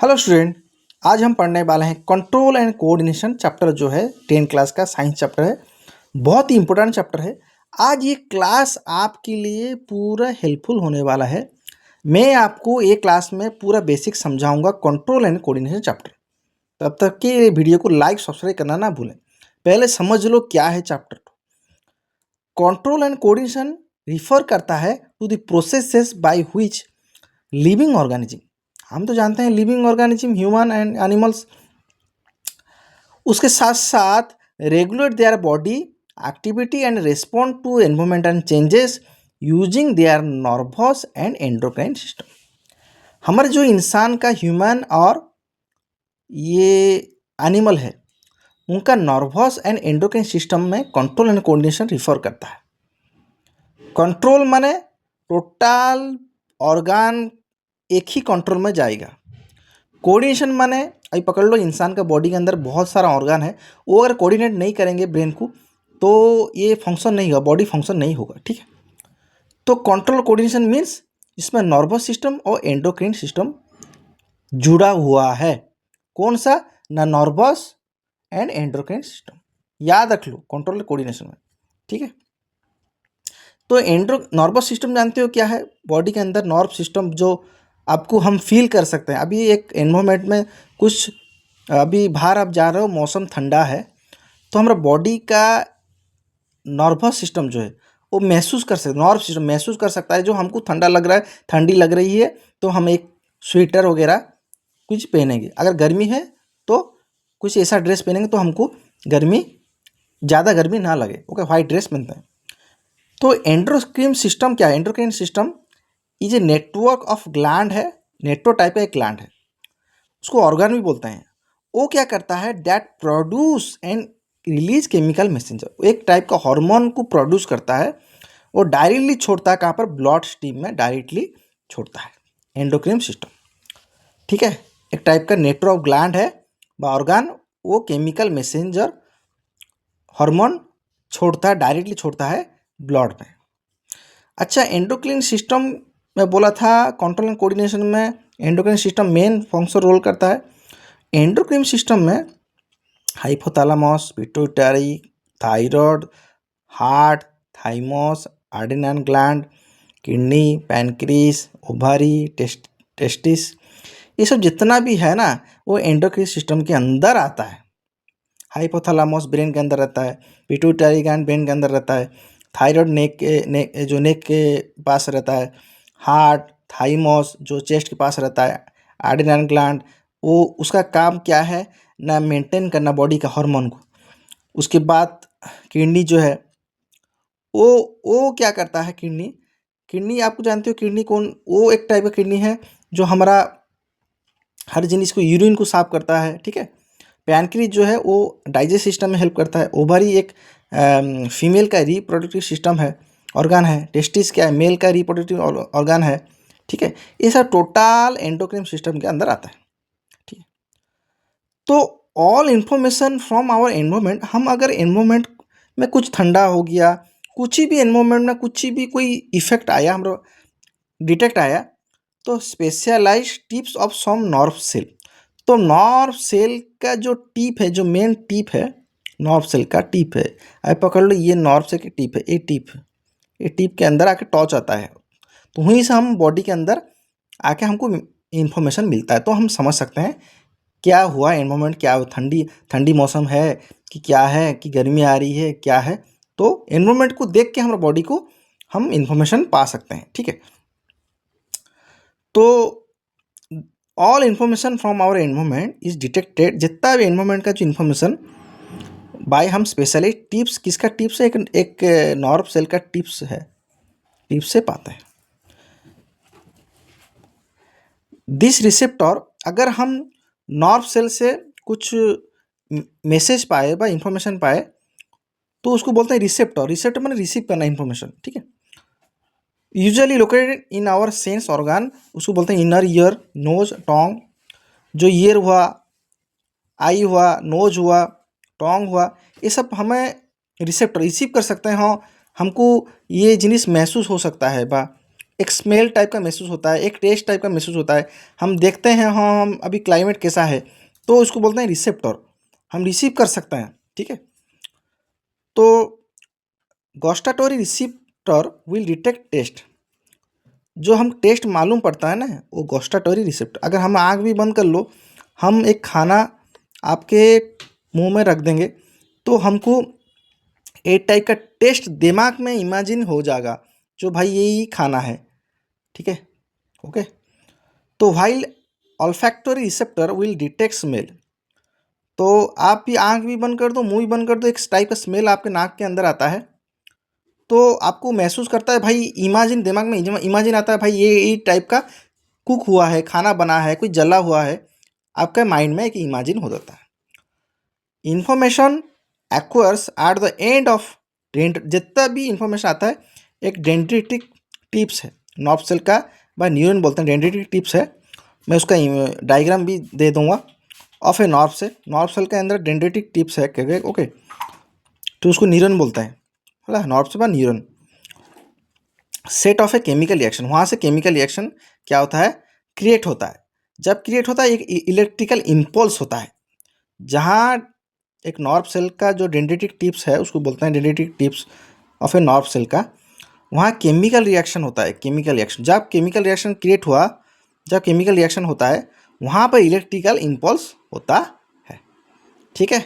Hello student. आज हम पढ़ने वाले हैं कंट्रोल एंड कोऑर्डिनेशन चैप्टर जो है 10 क्लास का साइंस चैप्टर है। बहुत ही इंपॉर्टेंट चैप्टर है। आज ये क्लास आपके लिए पूरा हेल्पफुल होने वाला है। मैं आपको ये क्लास में पूरा बेसिक समझाऊंगा कंट्रोल एंड कोऑर्डिनेशन चैप्टर। तब तक के वीडियो को लाइक सब्सक्राइब करना ना भूलें। पहले समझ लो क्या है chapter. Control and coordination refer करता है to the processes by which living organism, हम तो जानते हैं living organism human and animals, उसके साथ साथ regulate their body activity and respond to environmental changes using their nervous and endocrine system. हमारे जो इंसान का ह्यूमन और ये एनिमल है उनका नर्वस एंड एंडोक्राइन सिस्टम में कंट्रोल एंड कोऑर्डिनेशन रिफर करता है। कंट्रोल माने टोटल ऑर्गन एक ही कंट्रोल में जाएगा। कोऑर्डिनेशन माने अभी पकड़ लो, इंसान का बॉडी के अंदर बहुत सारा ऑर्गन है, वो अगर कोऑर्डिनेट नहीं करेंगे ब्रेन को तो ये फंक्शन नहीं होगा, बॉडी फंक्शन नहीं होगा। ठीक है, तो कंट्रोल कोऑर्डिनेशन मीन्स इसमें नर्वस सिस्टम और एंडोक्राइन सिस्टम जुड़ा हुआ है। कौन सा? ना नर्वस एंड एंडोक्राइन सिस्टम, याद रख लो कंट्रोल कोऑर्डिनेशन में। ठीक है, तो नर्वस सिस्टम जानते हो क्या है? बॉडी के अंदर नर्व सिस्टम जो आपको हम फील कर सकते हैं। अभी एक एनवायरनमेंट में कुछ, अभी बाहर आप जा रहे हो, मौसम ठंडा है, तो हमारा बॉडी का नर्वस सिस्टम जो है वो महसूस कर सकते, नर्व सिस्टम महसूस कर सकता है। जो हमको ठंडा लग रहा है, ठंडी लग रही है, तो हम एक स्वेटर वगैरह कुछ पहनेंगे। अगर गर्मी है तो कुछ ऐसा ड्रेस पहनेंगे तो हमको गर्मी, ज़्यादा गर्मी ना लगे। ओके, वाइट ड्रेस पहनते हैं। तो एंडोक्राइन सिस्टम क्या है? Endocrine system is a network of gland है, नेटवर्क टाइप का एक ग्लैंड है, उसको ऑर्गन भी बोलते हैं। वो क्या करता है? That produce and release chemical messenger, एक टाइप का हार्मोन को प्रोड्यूस करता है। वो डायरेक्टली छोड़ता है कहाँ पर? ब्लड स्ट्रीम में डायरेक्टली छोड़ता है एंडोक्राइन सिस्टम। ठीक है, एक टाइप का नेटवर्क ऑफ ग्लैंड है ऑर्गन, वो केमिकल मैसेंजर हार्मोन छोड़ता है, डायरेक्टली छोड़ता है ब्लड में। अच्छा, एंडोक्राइन सिस्टम मैं बोला था कंट्रोल एंड कोऑर्डिनेशन में endocrine system main function role करता है। एंडोक्राइन सिस्टम में hypothalamus, pituitary, thyroid, heart, thymus, adrenal gland, kidney, pancreas, ovary, testis, ये सब जितना भी है ना वो एंडोक्राइन सिस्टम के अंदर आता है। हाइपोथैलेमस ब्रेन के अंदर रहता है, पिट्यूटरी ग्लैंड ब्रेन के अंदर रहता है, थायराइड नेक के पास रहता है, हार्ट, थाइमस जो चेस्ट के पास रहता है, एड्रिनल ग्लैंड वो उसका काम क्या है? ना मेंटेन करना बॉडी का हार्मोन को। उसके बाद किडनी जो है वो क्या करता है? किडनी आपको जानते हो किडनी कौन? वो एक टाइप का किडनी है जो हमारा हर जिनिस को, यूरिन को साफ करता है। ठीक है, पैनक्रियास जो है वो डाइजेस्ट सिस्टम में हेल्प करता है। ओवरी एक फीमेल का रिप्रोडक्टिव सिस्टम है, ऑर्गन है। टेस्टिस क्या है? मेल का रिप्रोडक्टिव ऑर्गन है। ठीक है, ये सब टोटल एंडोक्राइन सिस्टम के अंदर आता है। ठीक है, तो all information from our environment, हम अगर एनवायरनमेंट में कुछ ठंडा हो गया, कुछ भी एनवायरनमेंट में कुछ भी कोई इफेक्ट आया, हम डिटेक्ट आया, तो specialise tips of some nerve cell, तो नर्व सेल का जो टिप है, जो मेन टिप है नर्व सेल का टिप है, अब पकड़ लो ये नर्व सेल की टिप है, ये टिप के अंदर आके टच आता है, तो वहीं से हम बॉडी के अंदर आके हमको इन्फॉर्मेशन मिलता है। तो हम समझ सकते हैं क्या हुआ एनवायरनमेंट, क्या ठंडी ठंडी मौसम है कि क्या है, कि गर्मी आ रही है, क्या है। तो एनवायरनमेंट को देख के हमारे बॉडी को हम इन्फॉर्मेशन पा सकते हैं। ठीक है, तो all information from our environment is detected, जितना भी एनवायरनमेंट का जो इन्फॉर्मेशन बाय हम स्पेशली टिप्स, किसका टिप्स है? एक नर्व सेल का टिप्स है, टिप्स से पाते हैं। दिस रिसेप्टर, अगर हम नर्व सेल से कुछ मैसेज पाए व इंफॉर्मेशन पाए तो उसको बोलते हैं रिसेप्टर। रिसेप्टर मैंने रिसीव करना इन्फॉर्मेशन। ठीक है, usually located in our sense organ, उसको बोलते हैं इनर ईयर, नोज, टोंग। जो ईयर हुआ, आई हुआ, नोज हुआ, टोंग हुआ, ये सब हमें रिसेप्टर रिसीव कर सकते हैं। हाँ, हमको ये जिनिस महसूस हो सकता है बा एक स्मेल टाइप का महसूस होता है, एक टेस्ट टाइप का महसूस होता है। हम देखते हैं हाँ हम अभी क्लाइमेट कैसा है, तो उसको बोलते हैं रिसेप्टर, हम रिसीव कर सकते हैं। ठीक है, तो गॉस्टाटोरी रिसेप्टर विल डिटेक्ट टेस्ट, जो हम टेस्ट मालूम पड़ता है ना वो गॉस्टाटोरी रिसेप्टर। अगर हम आँख भी बंद कर लो, हम एक खाना आपके मुंह में रख देंगे तो हमको एक टाइप का टेस्ट दिमाग में इमेजिन हो जाएगा, जो भाई यही खाना है। ठीक है, ओके। तो while olfactory receptor will detect smell, तो आप भी आँख भी बंद कर दो, मुंह भी बंद कर दो, एक टाइप का स्मेल आपके नाक के अंदर आता है, तो आपको महसूस करता है भाई, इमेजिन दिमाग में इमेजिन आता है भाई ये टाइप का कुक हुआ है, खाना बना है, कोई जला हुआ है, आपके माइंड में एक इमेजिन हो जाता है। Information acquires at the end of जितना भी इंफॉर्मेशन आता है एक डेंड्रिटिक टिप्स है, नॉर्व सेल का व न्यूरॉन बोलते हैं, डेंड्रिटिक टिप्स है। मैं उसका डायग्राम भी दे दूंगा ऑफ ए नॉर्व सेल के अंदर डेंड्रिटिक टिप्स है, ओके, तो उसको न्यूरॉन बोलता है, बोला nerve cell neuron. Set off a chemical reaction, वहाँ से केमिकल रिएक्शन क्या होता है, क्रिएट होता है। जब क्रिएट होता है एक इलेक्ट्रिकल इम्पल्स होता है, जहाँ एक नॉर्व सेल का जो डेंड्रिटिक टिप्स है उसको बोलते हैं dendritic tips of a nerve cell का, वहाँ केमिकल रिएक्शन होता है। केमिकल रिएक्शन, जब केमिकल रिएक्शन क्रिएट हुआ, जब केमिकल रिएक्शन होता है वहाँ पर इलेक्ट्रिकल इम्पल्स होता है। ठीक है,